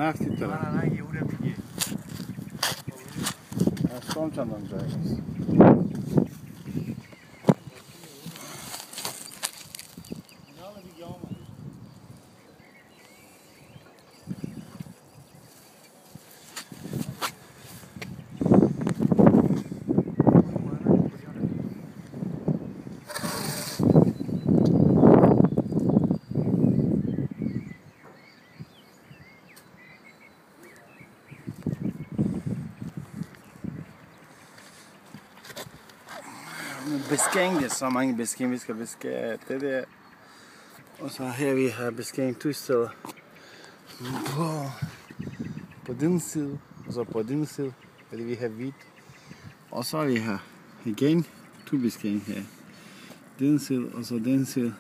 Nafti taraf. Son çandan cayız. Beskæring, det er så mange beskæring, vi skal beskære. Det der. Og så her vi har beskæring 2 steder. På den side, og så på den side, fordi vi har hvidt. Og så vi har igen 2 beskæring her. Den side, og så den side.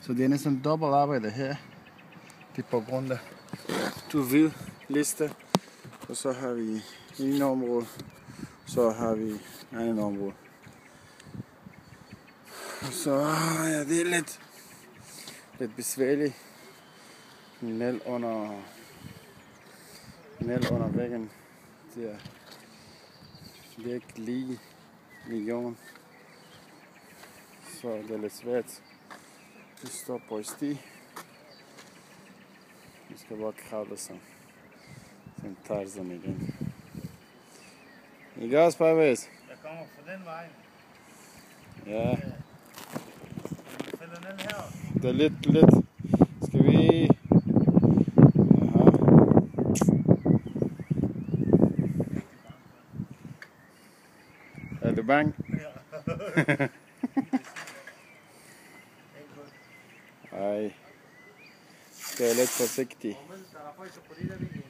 Så det er næsten dobbelt arbejde her. Det er på grund af 2 hvide lister. Og så har vi en område, så har vi en anden område. Så ja, det er lidt besværligt. Næl under væggen. Det er ikke lige i jorden. Så det er lidt svært. Vi står på et sti. Vi skal bare kravle sådan Tarzan igen. Ikke også, Pavs? Jeg kommer fra den vej. Ja. Fælder den her. Det er lidt. Skal vi... Aha. Er du bange? Ja. Ej. Skal jeg lidt forsigtig. Momento, la foto por ir a